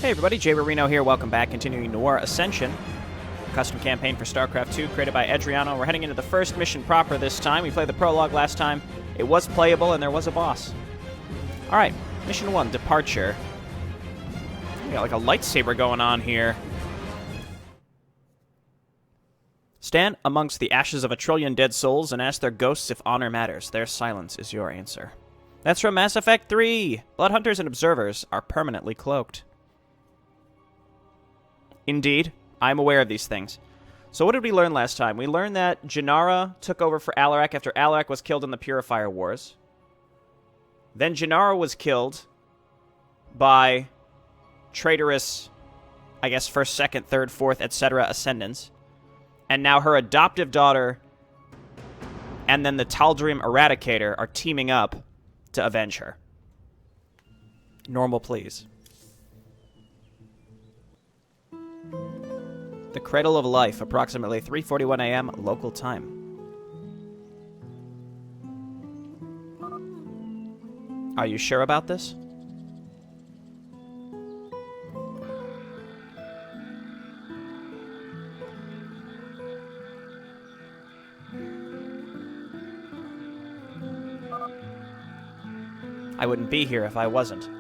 Hey everybody, Ji'nara here, welcome back. Continuing Noir Ascension, a custom campaign for StarCraft 2 created by EDHRIANO. We're heading into the first mission proper this time. We played the prologue last time. It was playable and there was a boss. Alright, mission 1, Departure. We got like a lightsaber going on here. Stand amongst the ashes of 1 trillion dead souls and ask their ghosts if honor matters. Their silence is your answer. That's from Mass Effect 3! Bloodhunters and observers are permanently cloaked. Indeed, I'm aware of these things. So what did we learn last time? We learned that Ji'nara took over for Alarak after Alarak was killed in the Purifier Wars. Then Ji'nara was killed by traitorous, I guess, 1st, 2nd, 3rd, 4th, etc. ascendants. And now her adoptive daughter and then the Tal'darim Eradicator are teaming up to avenge her. Normal, please. The Cradle of Life, approximately 3:41 a.m. local time. Are you sure about this? I wouldn't be here if I wasn't.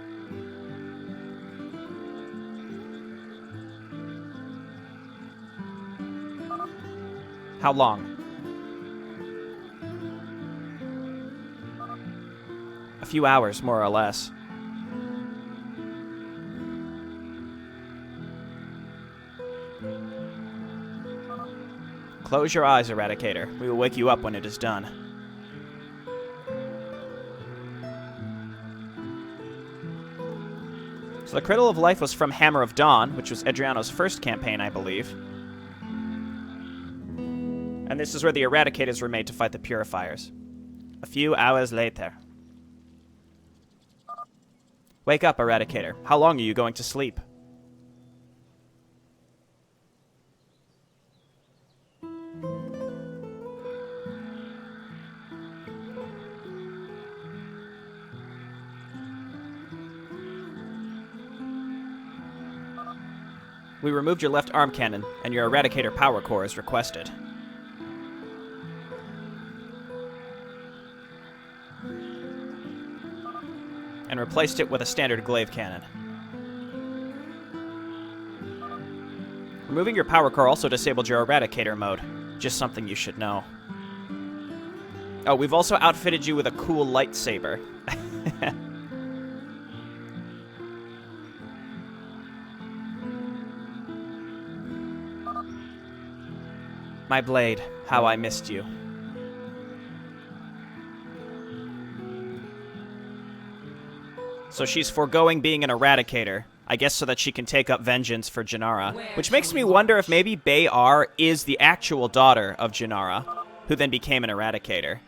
How long? A few hours, more or less. Close your eyes, Eradicator. We will wake you up when it is done. So the Cradle of Life was from Hammer of Dawn, which was EDHRIANO's first campaign, I believe. And this is where the Eradicators were made to fight the Purifiers. A few hours later. Wake up, Eradicator. How long are you going to sleep? We removed your left arm cannon, and your Eradicator power core is requested. And replaced it with a standard glaive cannon. Removing your power core also disabled your Eradicator mode. Just something you should know. Oh, we've also outfitted you with a cool lightsaber. My blade, how I missed you. So she's foregoing being an Eradicator, I guess so that she can take up vengeance for Ji'nara. Which makes me wonder if maybe Bayar is the actual daughter of Ji'nara, who then became an Eradicator.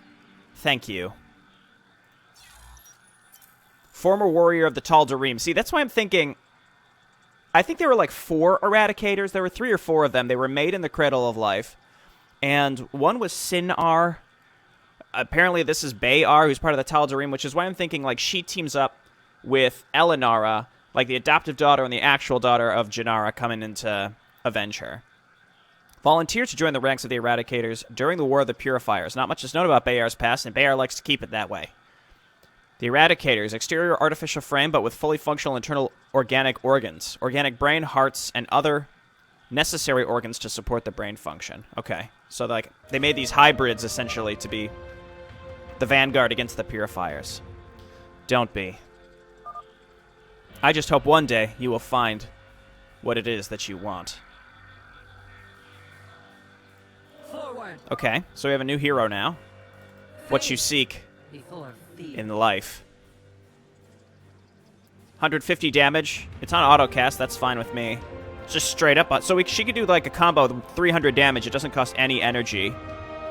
Thank you. Former warrior of the Tal'darim. See, that's why I'm thinking... I think there were like 4 Eradicators. There were 3 or 4 of them. They were made in the Cradle of Life. And one was Sinar. Apparently this is Bayar, who's part of the Tal'darim, which is why I'm thinking like she teams up with Elenara, like the adoptive daughter and the actual daughter of Ji'nara, coming in to avenge her. Volunteer to join the ranks of the Eradicators during the War of the Purifiers. Not much is known about Bayar's past, and Bayar likes to keep it that way. The Eradicators, exterior artificial frame, but with fully functional internal organic organs. Organic brain, hearts, and other necessary organs to support the brain function. Okay, so like they made these hybrids, essentially, to be the vanguard against the Purifiers. Don't be. I just hope one day you will find what it is that you want. Forward. Okay, so we have a new hero now. What you seek in life. 150 damage. It's on autocast, that's fine with me. It's just straight up. So she could do like a combo with 300 damage. It doesn't cost any energy.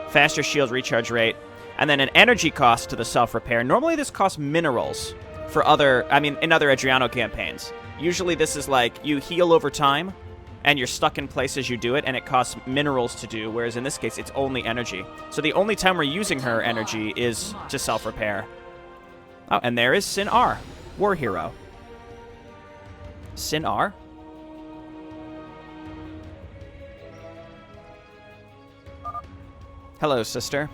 Faster shield recharge rate. And then an energy cost to the self-repair. Normally this costs minerals. For other, in other EDHRIANO campaigns. Usually this is like, you heal over time, and you're stuck in place as you do it, and it costs minerals to do, whereas in this case, it's only energy. So the only time we're using her energy is to self-repair. Oh, and there is Sin R, war hero. Sin R? Hello, sister.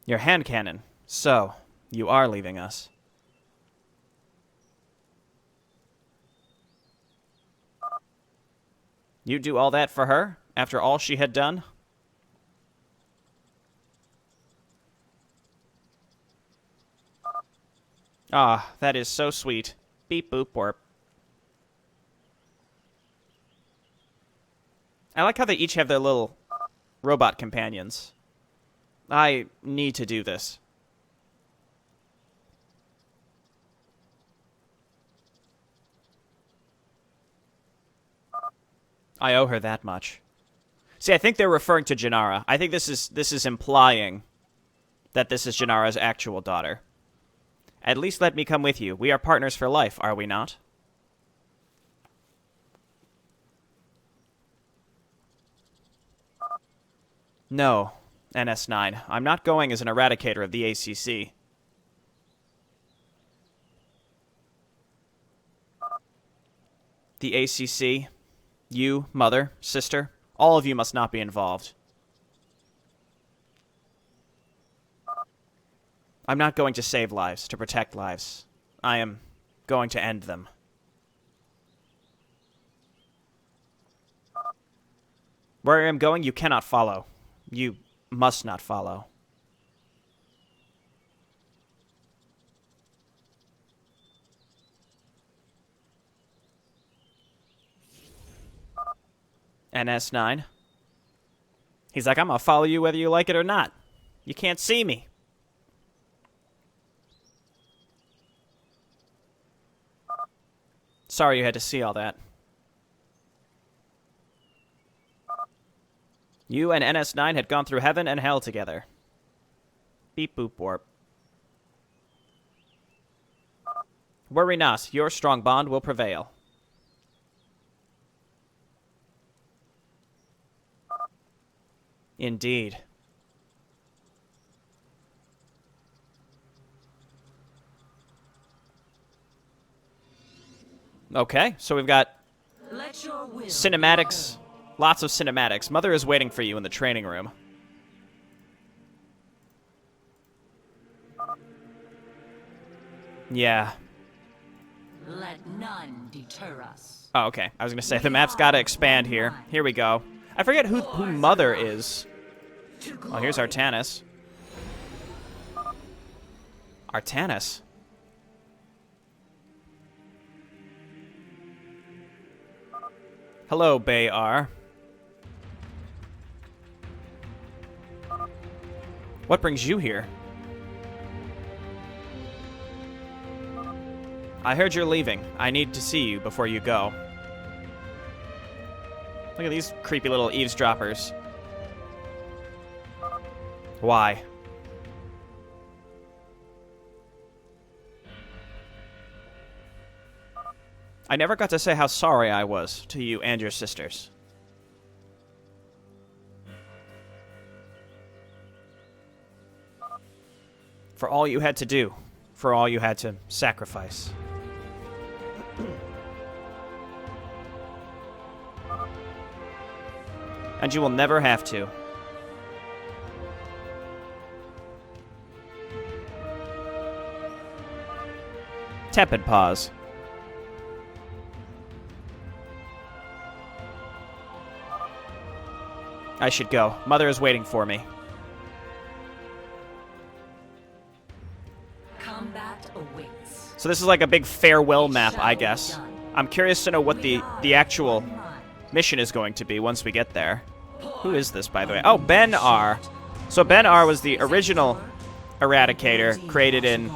Your hand cannon. So, you are leaving us. You do all that for her? After all she had done? Ah, that is so sweet. Beep boop borp. I like how they each have their little robot companions. I need to do this. I owe her that much. See, I think they're referring to Ji'nara. I think this is implying that this is Ji'nara's actual daughter. At least let me come with you. We are partners for life, are we not? No, NS9. I'm not going as an eradicator of the A.C.C. The A.C.C., you, mother, sister, all of you must not be involved. I'm not going to save lives, to protect lives. I am going to end them. Where I am going, you cannot follow. You must not follow. NS9. He's like, I'm gonna follow you whether you like it or not. You can't see me. Sorry you had to see all that. You and NS9 had gone through heaven and hell together. Beep boop warp. Worry not, your strong bond will prevail. Indeed. Okay, so we've got cinematics, lots of cinematics. Mother is waiting for you in the training room. Yeah. Let none deter us. Oh, okay. I was going to say, the map's got to expand here. Here we go. I forget who Mother is. Oh, here's Artanis. Artanis? Hello, Bayar. What brings you here? I heard you're leaving. I need to see you before you go. Look at these creepy little eavesdroppers. Why? I never got to say how sorry I was to you and your sisters. For all you had to do. For all you had to sacrifice. And you will never have to. Tepid pause. I should go. Mother is waiting for me. Combat awaits. So this is like a big farewell map, I guess. I'm curious to know what the actual mission is going to be once we get there. Who is this, by the way? Oh, Ben R. So Ben R was the original Eradicator created in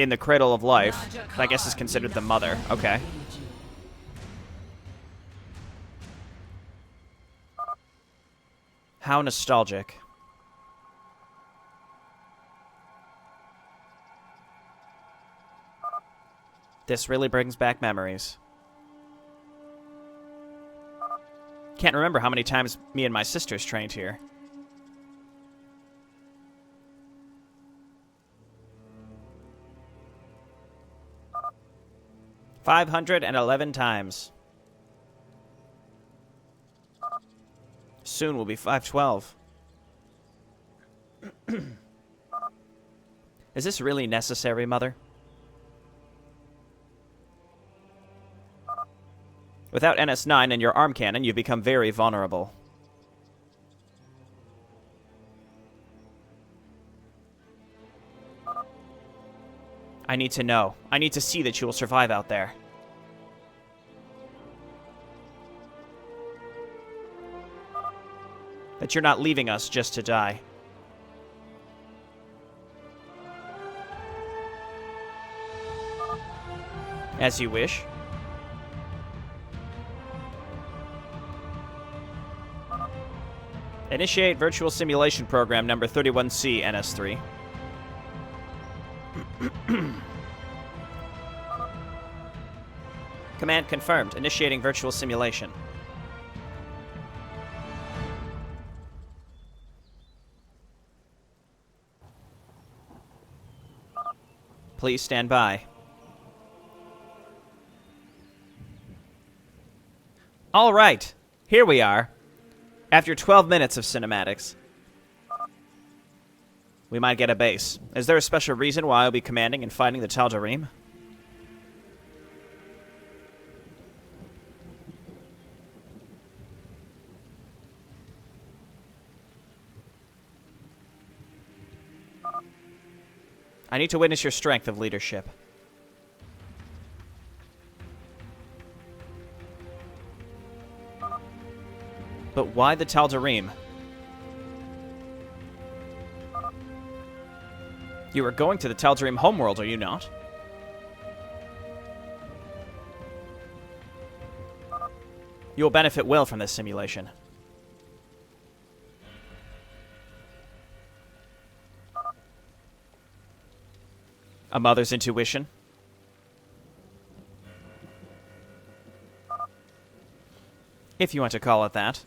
the Cradle of Life. I guess is considered the mother. Okay. How nostalgic. This really brings back memories. Can't remember how many times me and my sisters trained here. 511 times. Soon will be 512. Is this really necessary, Mother? Without NS9 and your arm cannon, you become very vulnerable. I need to know. I need to see that you will survive out there. That you're not leaving us just to die. As you wish. Initiate virtual simulation program number 31C, NS3. Command confirmed. Initiating virtual simulation. Please stand by. All right, here we are. After 12 minutes of cinematics, we might get a base. Is there a special reason why I'll be commanding and fighting the Tal'darim? I need to witness your strength of leadership. But why the Tal'darim? You are going to the Tal'darim homeworld, are you not? You will benefit well from this simulation. A mother's intuition? If you want to call it that.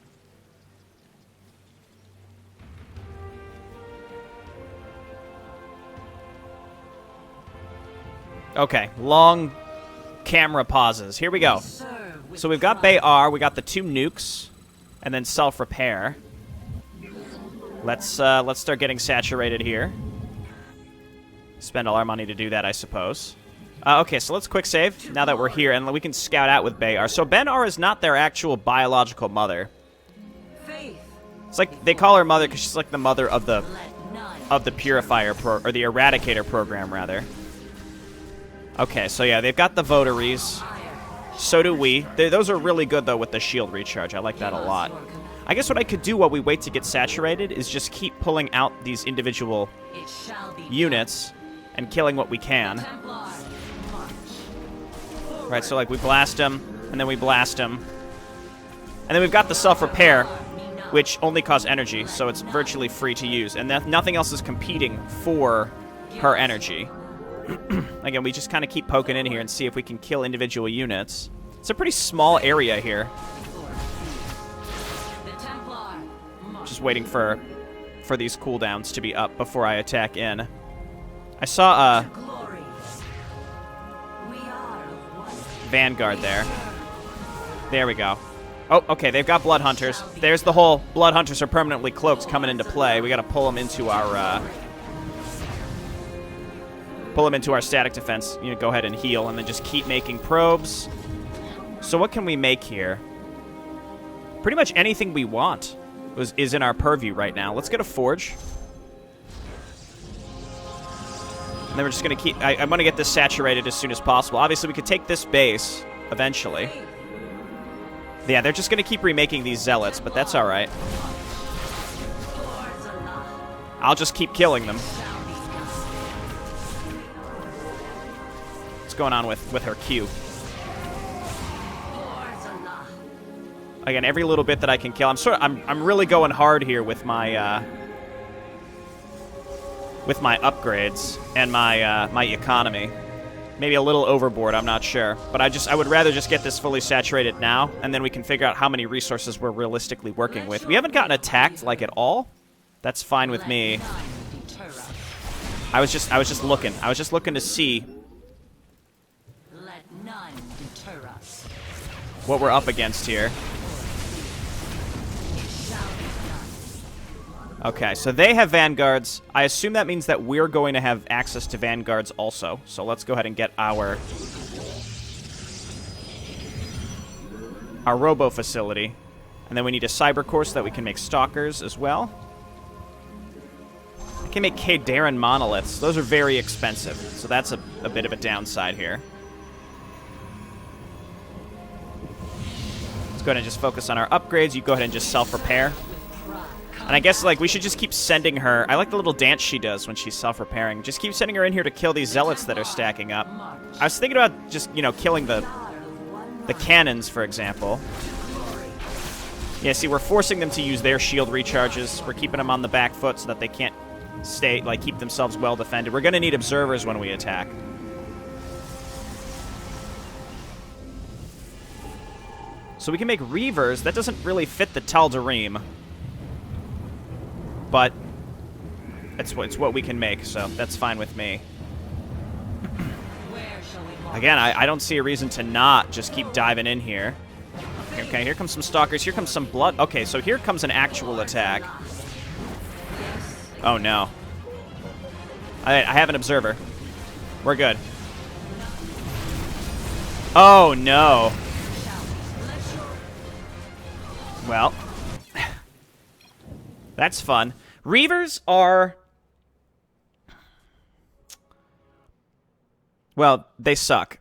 Okay, long camera pauses. Here we go. So we've got Bayar, we got the 2 nukes, and then self-repair. Let's start getting saturated here. Spend all our money to do that, I suppose. Okay, so let's quick save now that we're here, and we can scout out with Bayar. So Ben-R is not their actual biological mother. It's like they call her mother because she's like the mother of the Purifier or the Eradicator program, rather. Okay, so yeah, they've got the votaries. So do we. Those are really good, though, with the shield recharge. I like that a lot. I guess what I could do while we wait to get saturated is just keep pulling out these individual units and killing what we can. Right, so like we blast them, and then we blast them. And then we've got the self-repair, which only costs energy, so it's virtually free to use. And nothing else is competing for her energy. Again, we just kind of keep poking in here and see if we can kill individual units. It's a pretty small area here. Just waiting for these cooldowns to be up before I attack in. I saw a Vanguard there. There we go. Oh, okay, they've got Blood Hunters. There's the whole Blood Hunters are permanently cloaked coming into play. We got to pull them into our static defense. You know, go ahead and heal, and then just keep making probes. So what can we make here? Pretty much anything we want is in our purview right now. Let's get a forge. And then we're just going to keep... I'm going to get this saturated as soon as possible. Obviously, we could take this base eventually. Yeah, they're just going to keep remaking these zealots, but that's all right. I'll just keep killing them. What's going on with her Q? Again, every little bit that I can kill. I'm really going hard here with my upgrades and my economy. Maybe a little overboard, I'm not sure. But I would rather just get this fully saturated now, and then we can figure out how many resources we're realistically working with. We haven't gotten attacked like at all. That's fine with me. I was just looking. I was just looking to see what we're up against here. Okay, so they have vanguards. I assume that means that we're going to have access to vanguards also. So let's go ahead and get our robo facility. And then we need a cyber core so that we can make stalkers as well. I can make Tal'darim monoliths. Those are very expensive, so that's a bit of a downside here. Let's go ahead and just focus on our upgrades. You go ahead and just self-repair. And I guess, like, we should just keep sending her. I like the little dance she does when she's self-repairing. Just keep sending her in here to kill these zealots that are stacking up. I was thinking about just, you know, killing the cannons, for example. Yeah, see, we're forcing them to use their shield recharges. We're keeping them on the back foot so that they can't stay, like, keep themselves well defended. We're going to need observers when we attack. So we can make Reavers. That doesn't really fit the Tal'darim. But it's what we can make, so that's fine with me. Again, I don't see a reason to not just keep diving in here. Okay, here comes some stalkers. Here comes some blood. Okay, so here comes an actual attack. Oh, no. I have an observer. We're good. Oh, no. Well, that's fun. Reavers are... Well, they suck.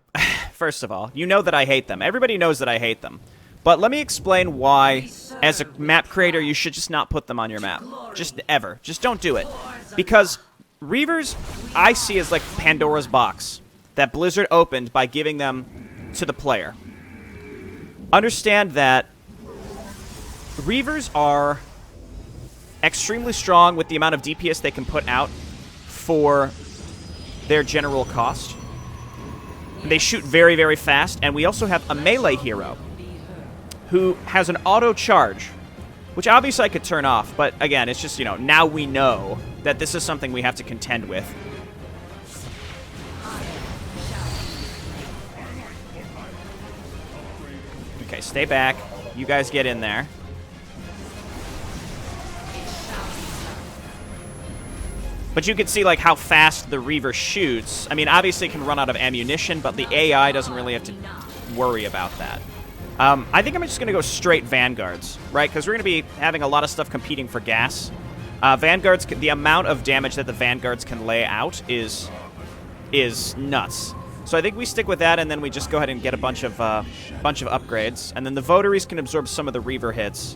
First of all, you know that I hate them. Everybody knows that I hate them. But let me explain why, as a map creator, you should just not put them on your map. Just ever. Just don't do it. Because Reavers, I see as like Pandora's box that Blizzard opened by giving them to the player. Understand that Reavers are extremely strong with the amount of DPS they can put out for their general cost. They shoot very, very fast, and we also have a melee hero who has an auto charge, which obviously I could turn off, but again, it's just, you know, now we know that this is something we have to contend with. Okay, stay back. You guys get in there. But you can see, like, how fast the Reaver shoots. I mean, obviously it can run out of ammunition, but the AI doesn't really have to worry about that. I think I'm just going to go straight Vanguards, right? Because we're going to be having a lot of stuff competing for gas. Vanguards, the amount of damage that the Vanguards can lay out is nuts. So I think we stick with that, and then we just go ahead and get a bunch of upgrades. And then the Votaries can absorb some of the Reaver hits.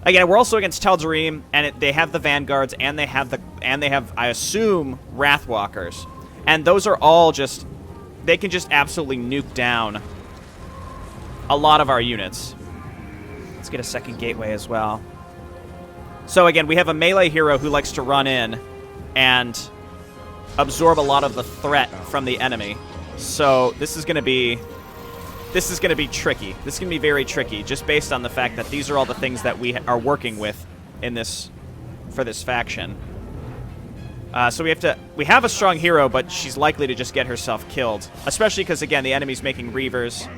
Again, we're also against Tal'darim, and they have the Vanguards, and they have I assume, Wrathwalkers, and those are all just, they can just absolutely nuke down a lot of our units. Let's get a second gateway as well. So again, we have a melee hero who likes to run in and absorb a lot of the threat from the enemy. So this is going to be tricky. This is going to be very tricky, just based on the fact that these are all the things that we are working with in this, for this faction. So we have a strong hero, but she's likely to just get herself killed, especially because, again, the enemy's making Reavers,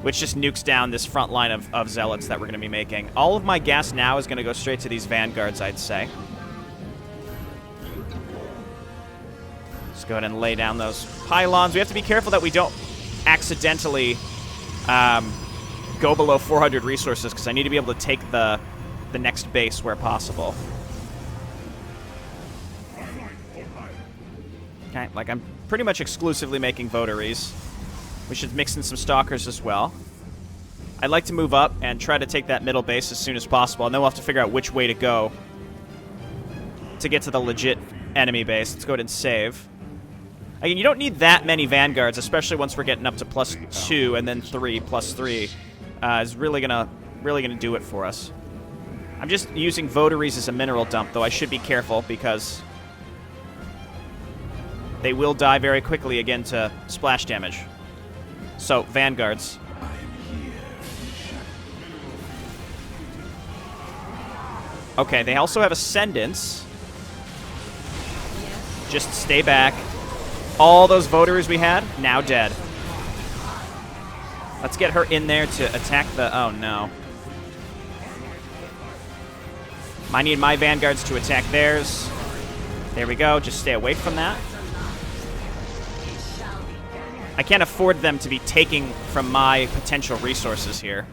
which just nukes down this front line of Zealots that we're going to be making. All of my gas now is going to go straight to these Vanguards, I'd say. Let's go ahead and lay down those pylons. We have to be careful that we don't accidentally go below 400 resources, because I need to be able to take the next base where possible. Okay, like I'm pretty much exclusively making Votaries. We should mix in some Stalkers as well. I'd like to move up and try to take that middle base as soon as possible, and then we'll have to figure out which way to go to get to the legit enemy base. Let's go ahead and save. Again, you don't need that many Vanguards, especially once we're getting up to +2 and then 3, +3. Is really gonna do it for us. I'm just using Votaries as a mineral dump, though I should be careful because they will die very quickly again to splash damage. So, Vanguards. Okay, they also have Ascendants. Just stay back. All those votaries we had, now dead. Let's get her in there to attack the... Oh, no. I need my vanguards to attack theirs. There we go. Just stay away from that. I can't afford them to be taking from my potential resources here.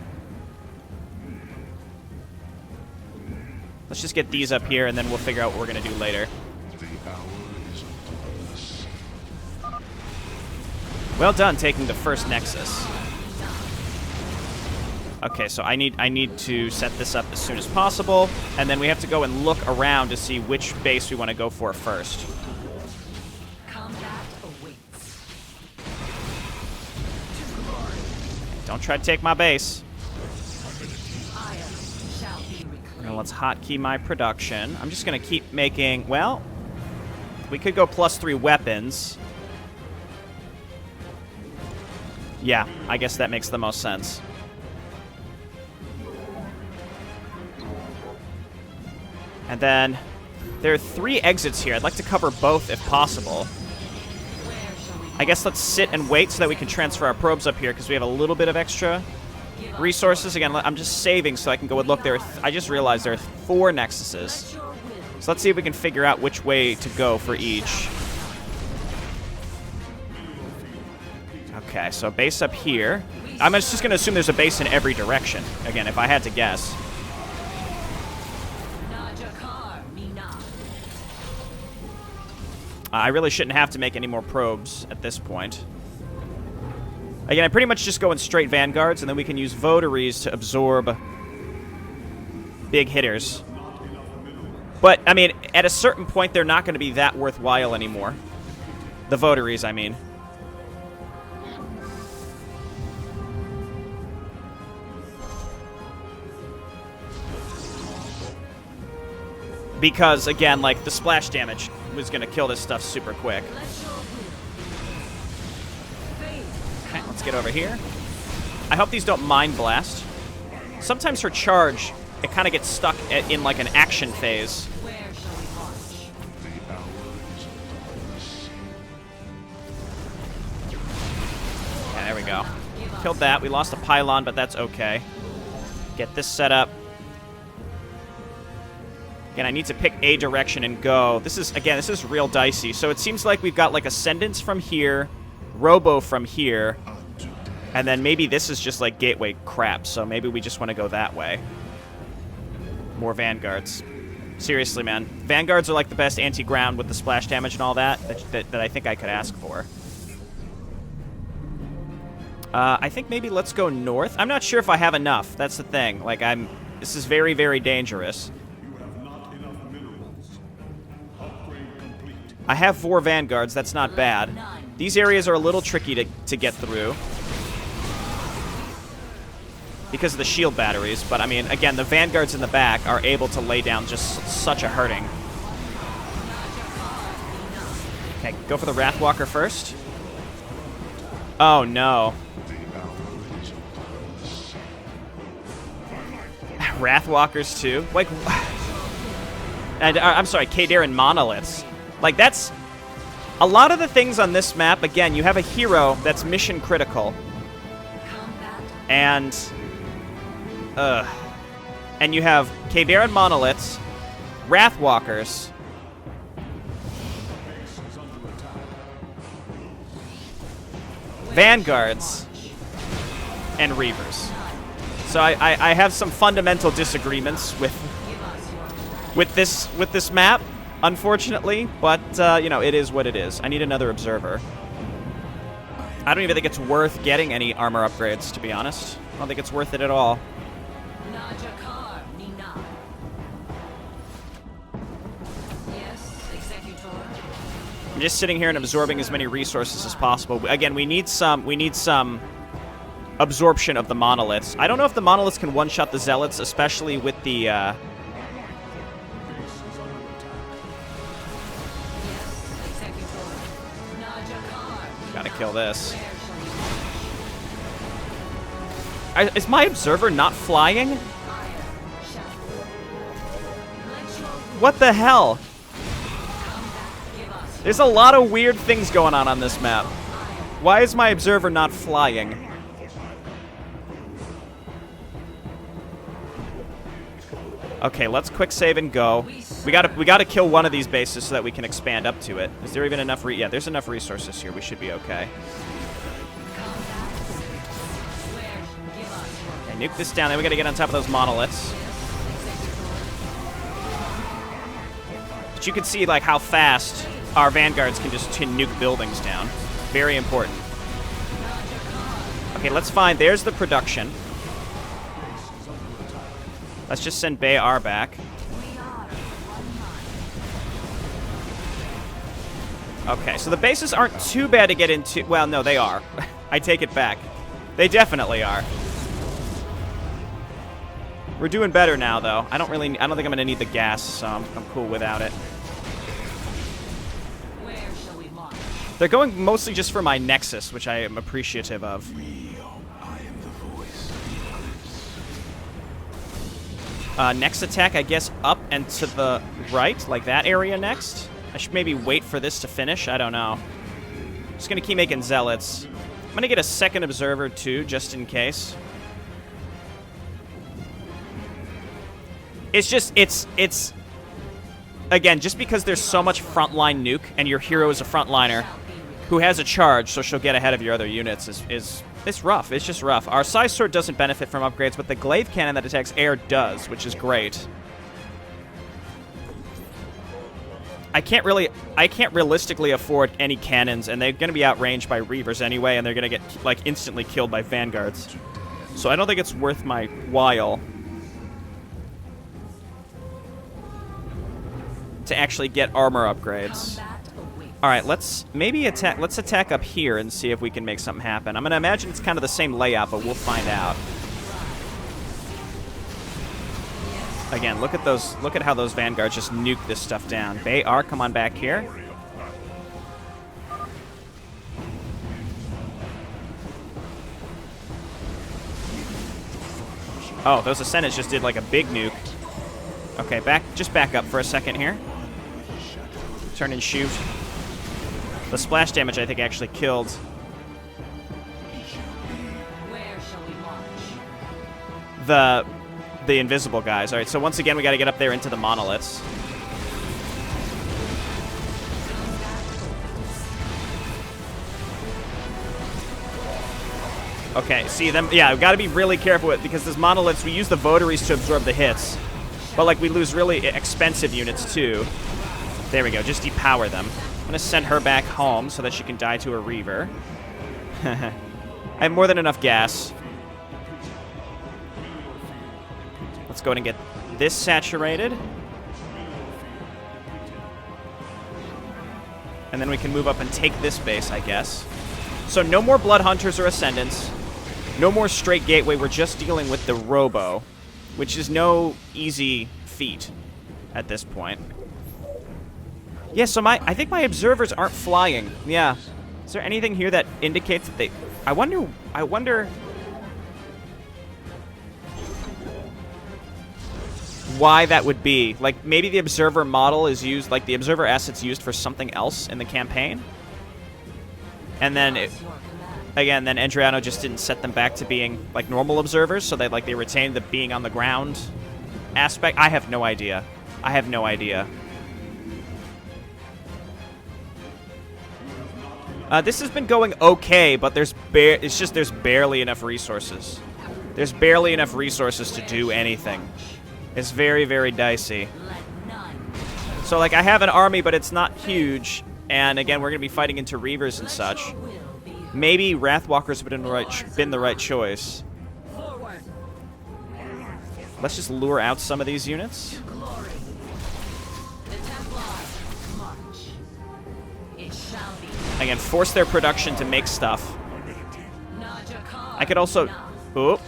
Let's just get these up here, and then we'll figure out what we're going to do later. Well done taking the first Nexus. Okay, so I need to set this up as soon as possible, and then we have to go and look around to see which base we want to go for first. Combat awaits. Don't try to take my base. Iron shall be reclaimed. Now let's hotkey my production. I'm just going to keep making... Well, we could go +3 weapons. Yeah, I guess that makes the most sense. And then there are 3 exits here. I'd like to cover both if possible. I guess let's sit and wait so that we can transfer our probes up here because we have a little bit of extra resources. Again, I'm just saving so I can go and look. I just realized there are 4 Nexuses. So let's see if we can figure out which way to go for each. Okay, so base up here. I'm just going to assume there's a base in every direction. Again, if I had to guess. I really shouldn't have to make any more probes at this point. Again, I pretty much just go in straight vanguards, and then we can use votaries to absorb big hitters. But, I mean, at a certain point, they're not going to be that worthwhile anymore. The votaries, I mean. Because, again, like, the splash damage was going to kill this stuff super quick. Okay, let's get over here. I hope these don't Mind Blast. Sometimes her charge, it kind of gets stuck in, like, an action phase. Okay, there we go. Killed that. We lost a pylon, but that's okay. Get this set up. Again, I need to pick a direction and go. This is real dicey. So it seems like we've got, like, Ascendants from here, Robo from here, and then maybe this is just, like, gateway crap, so maybe we just want to go that way. More Vanguards. Seriously, man. Vanguards are, like, the best anti-ground with the splash damage and all that I think I could ask for. I think maybe let's go north. I'm not sure if I have enough. That's the thing. Like, this is very, very dangerous. I have 4 Vanguards. That's not bad. These areas are a little tricky to get through because of the shield batteries. But, I mean, again, the Vanguards in the back are able to lay down just such a hurting. Okay, go for the Wrathwalker first. Oh, no. Wrathwalkers, too? Like, and I'm sorry, Tal'darim monoliths. Like, that's... A lot of the things on this map, again, you have a hero that's mission critical. And... And you have Tal'darim monoliths, Wrathwalkers, Vanguards, and Reavers. So I have some fundamental disagreements with this map. Unfortunately, but, you know, it is what it is. I need another observer. I don't even think it's worth getting any armor upgrades, to be honest. I don't think it's worth it at all. I'm just sitting here and absorbing as many resources as possible. Again, we need some absorption of the monoliths. I don't know if the monoliths can one-shot the zealots, especially with the, Gotta kill this. Is my observer not flying? What the hell? There's a lot of weird things going on this map. Why is my observer not flying? Okay, let's quick save and go. We gotta kill one of these bases so that we can expand up to it. Is there even enough yeah, there's enough resources here. We should be okay. Okay, nuke this down. Then we gotta get on top of those monoliths. But you can see like how fast our vanguards can just nuke buildings down. Very important. Okay, let's find. There's the production. Let's just send Bayar back. Okay, so the bases aren't too bad to get into. Well, no, they are. I take it back. They definitely are. We're doing better now, though. I don't think I'm gonna need the gas, so I'm cool without it. They're going mostly just for my Nexus, which I am appreciative of. Next attack, I guess, up and to the right, like that area next. I should maybe wait for this to finish. I don't know. Just gonna keep making zealots. I'm gonna get a second observer too, just in case. It's just, it's again, just because there's so much frontline nuke and your hero is a frontliner who has a charge, so she'll get ahead of your other units, it's rough. It's just rough. Our Size Sword doesn't benefit from upgrades, but the Glaive Cannon that attacks air does, which is great. I can't realistically afford any cannons, and they're going to be outranged by Reavers anyway, and they're going to get, like, instantly killed by Vanguards. So I don't think it's worth my while to actually get armor upgrades. Alright, let's attack up here and see if we can make something happen. I'm gonna imagine it's kind of the same layout, but we'll find out. Again, look at how those Vanguards just nuke this stuff down. Bayar, come on back here. Oh, those Ascendants just did like a big nuke. Okay, just back up for a second here. Turn and shoot. The splash damage, I think, actually killed. Where shall we launch? The invisible guys. All right, so once again, we got to get up there into the monoliths. Okay, see them. Yeah, we've got to be really careful with, because those monoliths, we use the votaries to absorb the hits, but like we lose really expensive units too. There we go. Just depower them. I'm going to send her back home so that she can die to a Reaver. I have more than enough gas. Let's go ahead and get this saturated. And then we can move up and take this base, I guess. So no more Blood Hunters or Ascendants. No more straight gateway. We're just dealing with the Robo, which is no easy feat at this point. Yeah, so I think my observers aren't flying. Yeah. Is there anything here that indicates that they... I wonder why that would be. Like, maybe the observer model is used, like the observer asset's used for something else in the campaign. And then, again, then EDHRIANO just didn't set them back to being, like, normal observers, so they retained the being on the ground aspect. I have no idea. I have no idea. This has been going okay, but there's barely enough resources. There's barely enough resources to do anything. It's very, very dicey. So, like, I have an army, but it's not huge. And, again, we're going to be fighting into Reavers and such. Maybe Wrathwalkers would have been the right choice. Let's just lure out some of these units. Again, force their production to make stuff. I could also... Oh.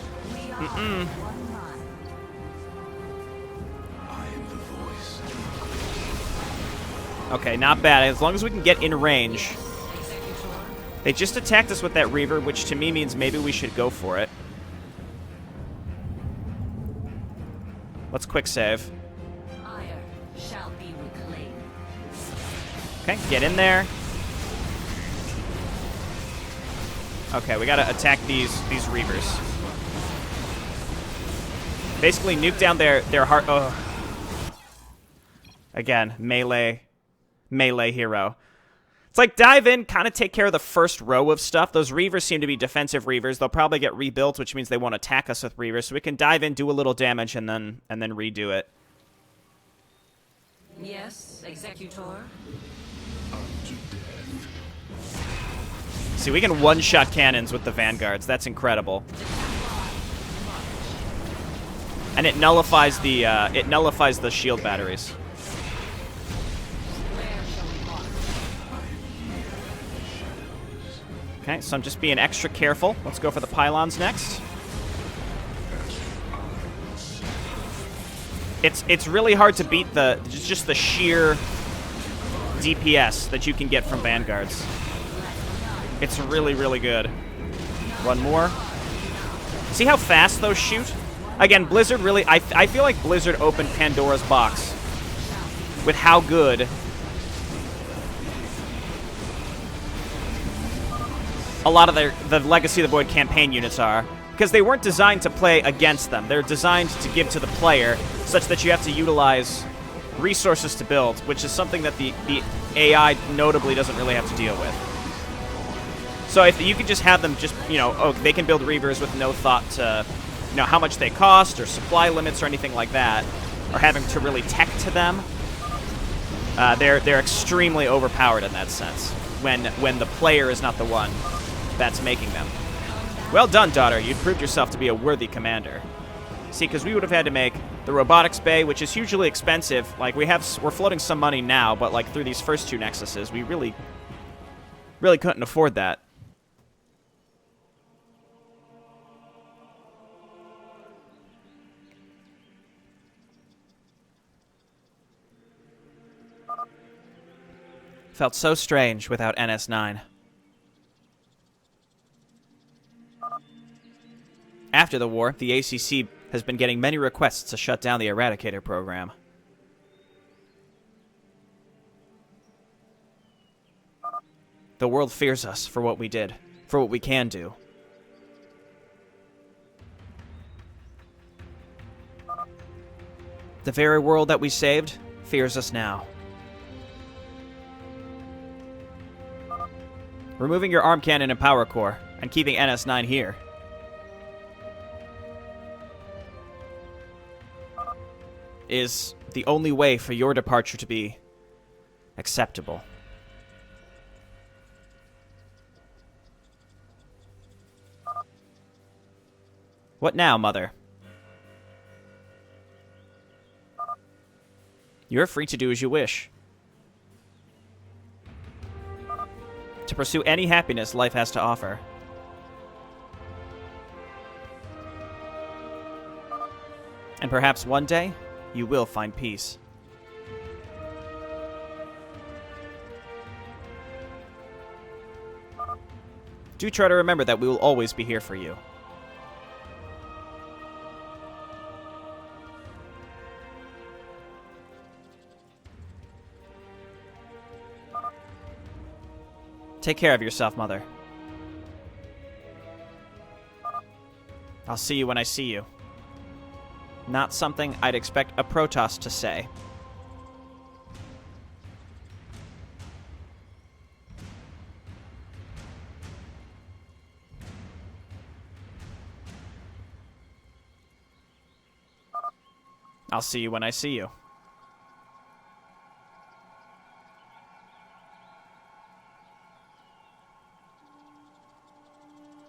Okay, not bad. As long as we can get in range. They just attacked us with that Reaver, which to me means maybe we should go for it. Let's quick save. Okay, get in there. Okay, we gotta attack these Reavers. Basically, nuke down their heart. Oh. Again, melee hero. It's like dive in, kind of take care of the first row of stuff. Those Reavers seem to be defensive Reavers. They'll probably get rebuilt, which means they won't attack us with Reavers. So we can dive in, do a little damage, and then redo it. Yes, Executor. See, we can one-shot cannons with the Vanguards. That's incredible. And it nullifies the shield batteries. Okay, so I'm just being extra careful. Let's go for the pylons next. It's really hard to beat just the sheer DPS that you can get from Vanguards. It's really, really good. One more. See how fast those shoot? Again, Blizzard really... I feel like Blizzard opened Pandora's box with how good a lot of the Legacy of the Void campaign units are. Because they weren't designed to play against them. They're designed to give to the player, such that you have to utilize resources to build, which is something that the AI notably doesn't really have to deal with. So if you could just have them just, they can build Reavers with no thought to, how much they cost or supply limits or anything like that, or having to really tech to them, they're extremely overpowered in that sense, when the player is not the one that's making them. Well done, daughter. You proved yourself to be a worthy commander. See, because we would have had to make the robotics bay, which is hugely expensive. Like, we're floating some money now, but like through these first two nexuses, we really couldn't afford that. Felt so strange without NS9. After the war, the A.C.C. has been getting many requests to shut down the Eradicator program. The world fears us for what we did, for what we can do. The very world that we saved fears us now. Removing your arm cannon and power core, and keeping NS9 here. Is the only way for your departure to be acceptable. What now, Mother? You're free to do as you wish. To pursue any happiness life has to offer. And perhaps one day, you will find peace. Do try to remember that we will always be here for you. Take care of yourself, Mother. I'll see you when I see you. Not something I'd expect a Protoss to say. I'll see you when I see you.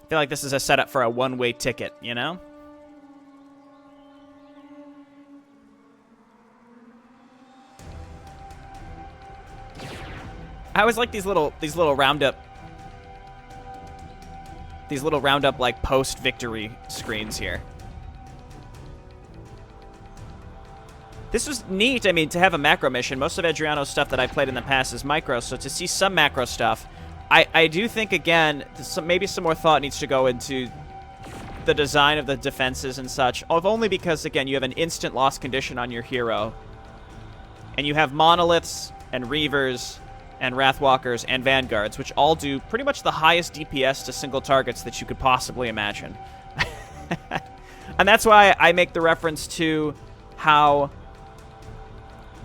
I feel like this is a setup for a one-way ticket, you know? I always like these little roundup like post-victory screens here. This was neat, I mean, to have a macro mission. Most of EDHRIANO's stuff that I've played in the past is micro, so to see some macro stuff, I do think, again, maybe some more thought needs to go into the design of the defenses and such, only because, again, you have an instant loss condition on your hero, and you have monoliths and reavers and Wrathwalkers and Vanguards, which all do pretty much the highest DPS to single targets that you could possibly imagine. And that's why I make the reference to how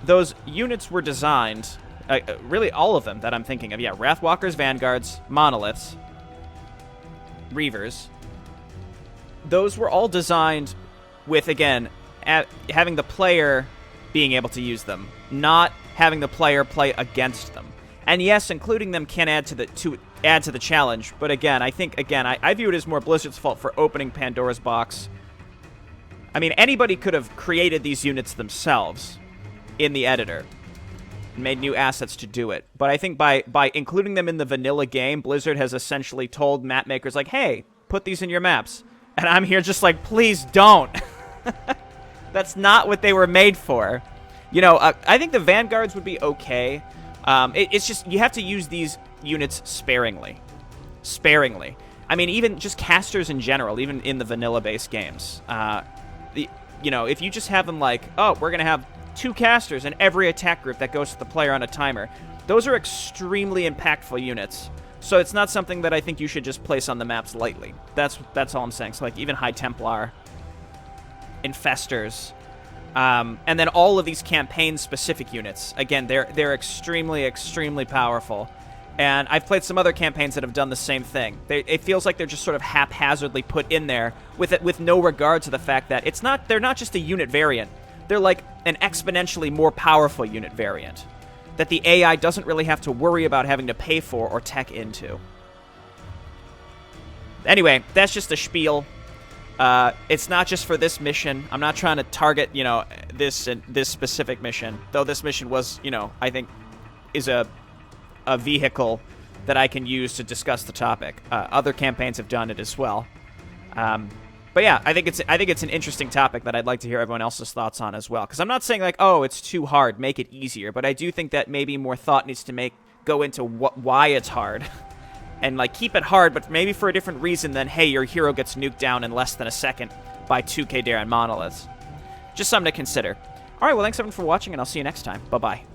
those units were designed, really all of them that I'm thinking of. Yeah, Wrathwalkers, Vanguards, Monoliths, Reavers. Those were all designed with, again, having the player being able to use them, not having the player play against them. And yes, including them can add to the challenge, but again, I think, I view it as more Blizzard's fault for opening Pandora's box. I mean, anybody could have created these units themselves in the editor and made new assets to do it. But I think by including them in the vanilla game, Blizzard has essentially told map makers, like, hey, put these in your maps. And I'm here just like, please don't. That's not what they were made for. You know, I think the Vanguards would be okay. It's just, you have to use these units sparingly. Sparingly. I mean, even just casters in general, even in the vanilla-based games. You know, if you just have them like, oh, we're going to have 2 casters in every attack group that goes to the player on a timer, those are extremely impactful units. So it's not something that I think you should just place on the maps lightly. That's all I'm saying. So, like, even High Templar, Infestors, and then all of these campaign-specific units. Again, they're extremely, extremely powerful. And I've played some other campaigns that have done the same thing. It feels like they're just sort of haphazardly put in there with no regard to the fact that they're not just a unit variant. They're like an exponentially more powerful unit variant that the AI doesn't really have to worry about having to pay for or tech into. Anyway, that's just a spiel. It's not just for this mission. I'm not trying to target, you know, this specific mission, though this mission was, you know, I think is a vehicle that I can use to discuss the topic. Other campaigns have done it as well. But yeah, I think it's an interesting topic that I'd like to hear everyone else's thoughts on as well. Because I'm not saying like, oh, it's too hard, make it easier. But I do think that maybe more thought needs to go into why it's hard. And like keep it hard, but maybe for a different reason than, hey, your hero gets nuked down in less than a second by 2 Tal'darim monoliths. Just something to consider. All right, well, thanks everyone for watching, and I'll see you next time. Bye-bye.